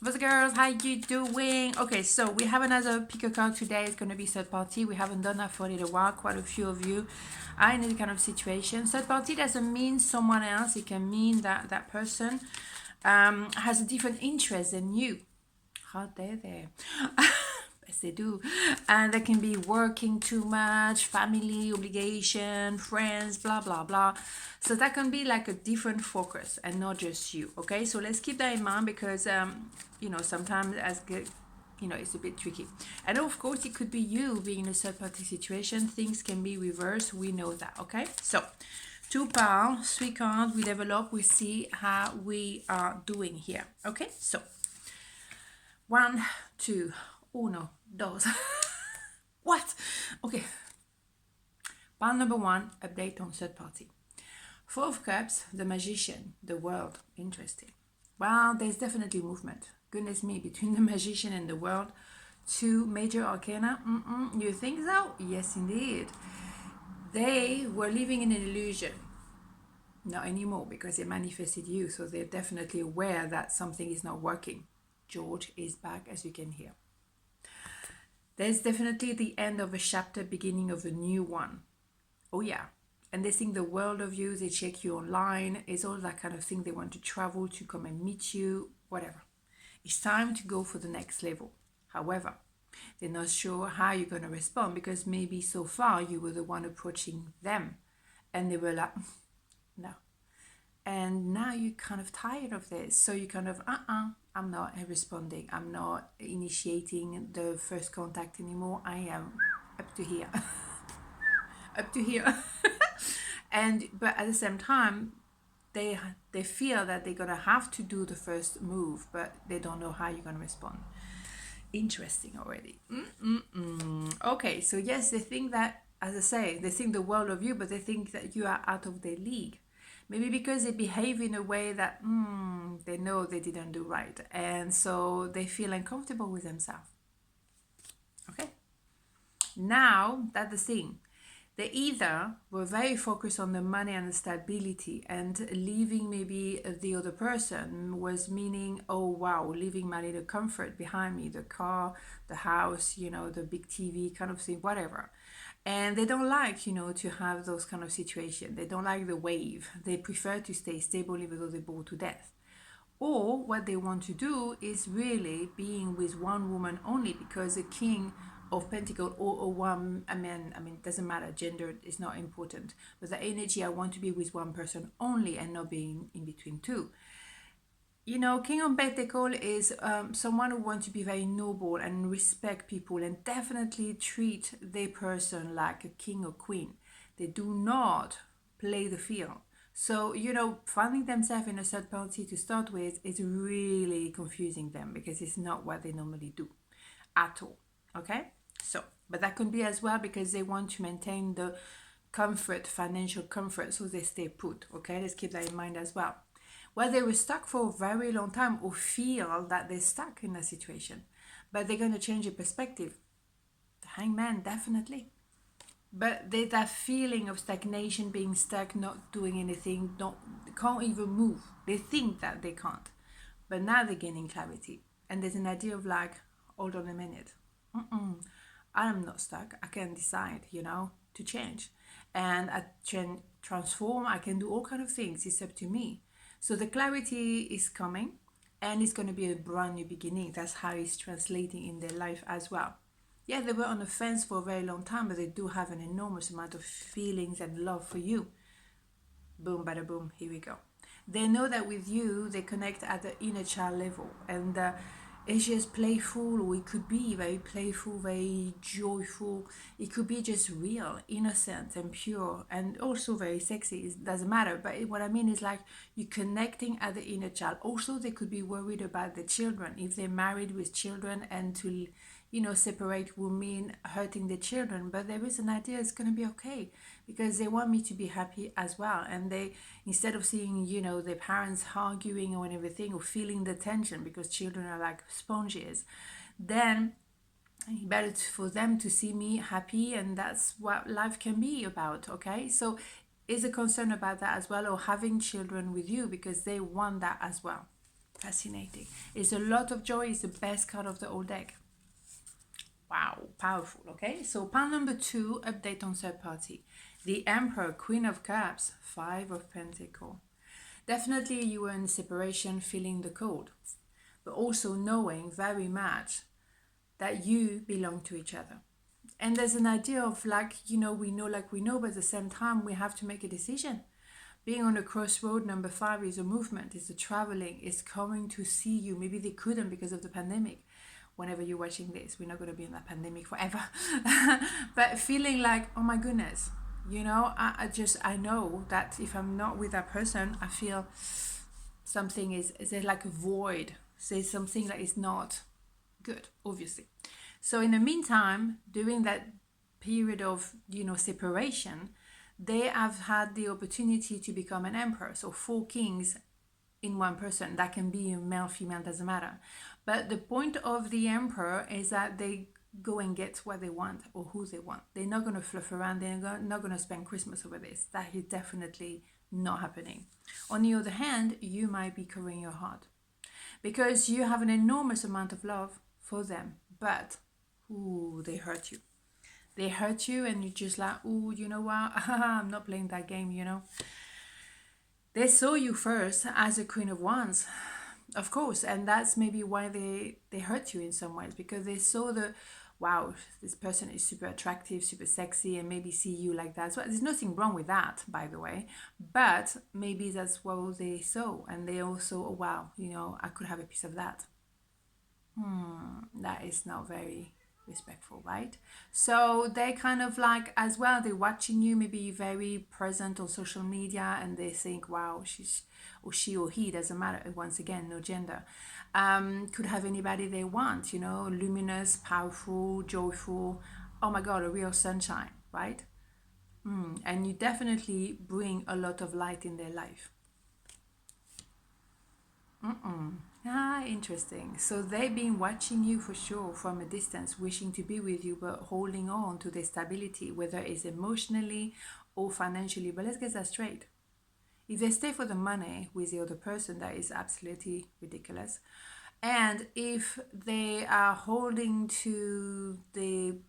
What's up, girls? How you doing? Okay, so we have another pick a card today. It's going to be third party. We haven't done that for a little while. Quite a few of you are in this kind of situation. Third party doesn't mean someone else. It can mean that that person has a different interest than you. How dare they? Yes, they do. And they can be working too much, family, obligation, friends, blah, blah, blah. So that can be like a different focus and not just you. Okay, so let's keep that in mind because, sometimes as good. It's a bit tricky. And of course, it could be you being in a third party situation. Things can be reversed. We know that. Okay, so 2 pounds, 3 cards, we develop, we see how we are doing here. Okay, so 1, 2, uno, dos. What? Okay. Pile number 1, update on third party. 4 of Cups, the Magician, the World. Interesting. Well, there's definitely movement. Goodness me, between the Magician and the World, 2 major arcana. You think so? Yes, indeed. They were living in an illusion. Not anymore because they manifested you, so they're definitely aware that something is not working. George is back, as you can hear. There's definitely the end of a chapter, beginning of a new one. Oh yeah. And they think the world of you, they check you online, it's all that kind of thing. They want to travel to come and meet you, whatever. It's time to go for the next level. However, they're not sure how you're going to respond because maybe so far you were the one approaching them and they were like, no. And now you're kind of tired of this. So you kind of, I'm not responding. I'm not initiating the first contact anymore. I am up to here. Up to here. But at the same time, they feel that they're going to have to do the first move, but they don't know how you're going to respond. Interesting already. Okay, so yes, they think that, as I say, they think the world of you, but they think that you are out of their league. Maybe because they behave in a way that they know they didn't do right. And so they feel uncomfortable with themselves. Okay? Now, that's the thing. They either were very focused on the money and the stability and leaving maybe the other person was meaning, oh wow, leaving my little comfort behind me, the car, the house, the big TV kind of thing, whatever. And they don't like, to have those kind of situations. They don't like the wave. They prefer to stay stable even though they bore to death. Or what they want to do is really being with one woman only because a king of Pentacle or a one, it doesn't matter, gender is not important. But the energy, I want to be with one person only and not being in between two. King of Pentacle is someone who wants to be very noble and respect people and definitely treat their person like a king or queen. They do not play the field. So, finding themselves in a third party to start with is really confusing them because it's not what they normally do at all. Okay? So, but that could be as well because they want to maintain the comfort, financial comfort, so they stay put. Okay? Let's keep that in mind as well. Well, they were stuck for a very long time or feel that they're stuck in a situation, but they're going to change their perspective. The hangman, definitely. But there's that feeling of stagnation, being stuck, not doing anything, can't even move. They think that they can't. But now they're gaining clarity. And there's an idea of like, hold on a minute. I'm not stuck. I can decide, to change. And I can transform. I can do all kind of things. It's up to me. So the clarity is coming and it's going to be a brand new beginning. That's how it's translating in their life as well. Yeah, they were on the fence for a very long time, but they do have an enormous amount of feelings and love for you. Boom, bada boom, here we go. They know that with you, they connect at the inner child level. And it's just playful, or it could be very playful, very joyful. It could be just real, innocent and pure, and also very sexy. It doesn't matter. But what I mean is like you're connecting at the inner child. Also, they could be worried about the children. If they're married with children and to separate will mean hurting the children, but there is an idea it's going to be okay because they want me to be happy as well. And they, instead of seeing, their parents arguing or everything or feeling the tension because children are like sponges, then better for them to see me happy, and that's what life can be about. Okay, so is a concern about that as well, or having children with you because they want that as well. Fascinating. It's a lot of joy. Is the best card of the whole deck. Wow, powerful. Okay, so pile number 2, update on third party. The Emperor, Queen of Cups, 5 of Pentacles. Definitely you were in separation, feeling the cold, but also knowing very much that you belong to each other. And there's an idea of like, we know, but at the same time, we have to make a decision. Being on a crossroad, number 5 is a movement, is a traveling, is coming to see you. Maybe they couldn't because of the pandemic. Whenever you're watching this, we're not going to be in that pandemic forever. But feeling like, oh my goodness, I know that if I'm not with that person, I feel something is there, like a void. There's something that is not good, obviously. So in the meantime, during that period of, separation, they have had the opportunity to become an emperor. So 4 kings in one person. That can be male, female, doesn't matter. But the point of the emperor is that they go and get what they want or who they want. They're not going to fluff around. They're not going to spend Christmas over this. That is definitely not happening. On the other hand, you might be covering your heart because you have an enormous amount of love for them, but they hurt you. They hurt you and you're just like, you know what? I'm not playing that game, They saw you first as a Queen of Wands, of course, and that's maybe why they hurt you in some ways, because they saw wow, this person is super attractive, super sexy, and maybe see you like that. So there's nothing wrong with that, by the way, but maybe that's what they saw, and they also, oh wow, I could have a piece of that. That is not very respectful, right? So they kind of like, as well, they're watching you, maybe very present on social media, and they think, wow, she or he, doesn't matter, once again, no gender, could have anybody they want, luminous, powerful, joyful, oh my god, a real sunshine, right? And you definitely bring a lot of light in their life. Interesting. So they've been watching you for sure from a distance, wishing to be with you, but holding on to their stability, whether it's emotionally or financially. But let's get that straight. If they stay for the money with the other person, that is absolutely ridiculous. And if they are holding to the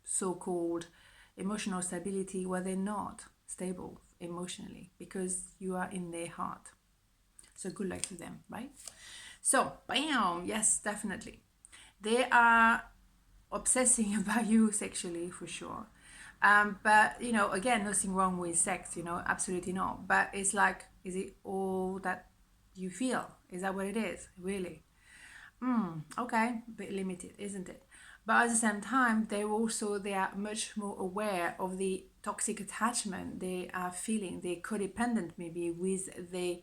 so-called emotional stability, well, they're not stable emotionally because you are in their heart. So good luck to them, right? So, bam, yes, definitely. They are obsessing about you sexually for sure. But, again, nothing wrong with sex, absolutely not. But it's like, is it all that you feel? Is that what it is, really? Okay, a bit limited, isn't it? But at the same time, they are much more aware of the toxic attachment they are feeling, the codependent maybe with the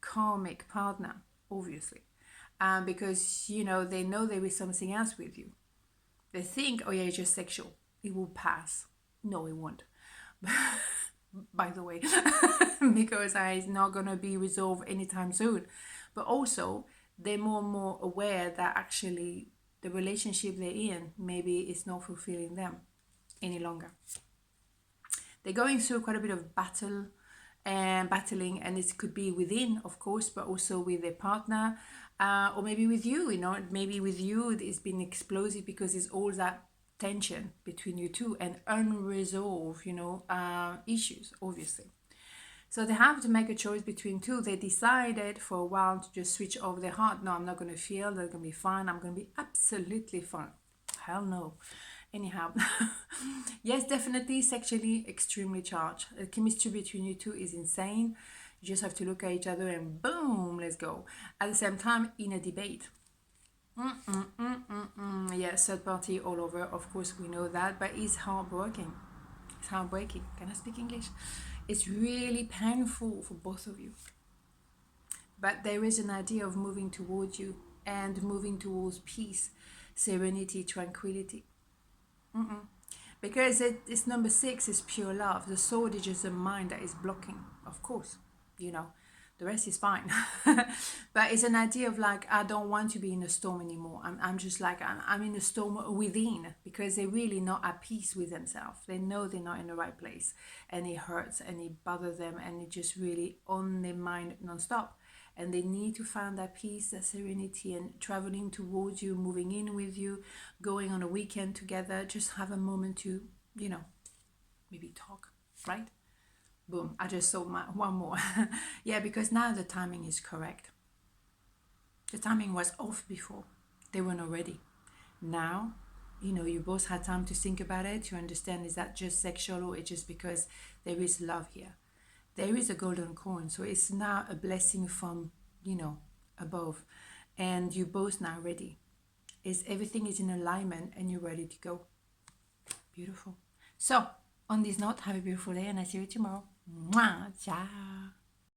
karmic partner, obviously. Because, they know there is something else with you. They think, oh yeah, it's just sexual. It will pass. No, it won't. By the way, because it's not going to be resolved anytime soon. But also, they're more and more aware that actually the relationship they're in maybe is not fulfilling them any longer. They're going through quite a bit of battling, and it could be within, of course, but also with their partner, or maybe with you. Maybe with you it's been explosive because it's all that tension between you two and unresolved issues, obviously. So they have to make a choice between two. They decided for a while to just switch off their heart. No, I'm not going to feel, they're going to be fine, I'm going to be absolutely fine. Hell no. Anyhow, yes, definitely sexually extremely charged. The chemistry between you two is insane. You just have to look at each other and boom, let's go. At the same time, in a debate. Yeah, third party all over, of course, we know that, but it's heartbreaking. It's heartbreaking. Can I speak English? It's really painful for both of you. But there is an idea of moving towards you and moving towards peace, serenity, tranquility. Because it's number 6 is pure love. The sword is just the mind that is blocking, of course. The rest is fine. But it's an idea of like, I don't want to be in a storm anymore. I'm just like, I'm in a storm within, because they're really not at peace with themselves. They know they're not in the right place, and it hurts and it bothers them, and it just really on their mind non-stop. and they need to find that peace, that serenity, and traveling towards you, moving in with you, going on a weekend together. Just have a moment to, maybe talk, right? Boom, I just saw one more. Yeah, because now the timing is correct. The timing was off before. They were not ready. Now, you both had time to think about it, to understand, is that just sexual, or it's just because there is love here? There is a golden coin, so it's now a blessing from, above. And you both now ready. Everything is in alignment and you're ready to go. Beautiful. So, on this note, have a beautiful day and I see you tomorrow. Mwah! Ciao!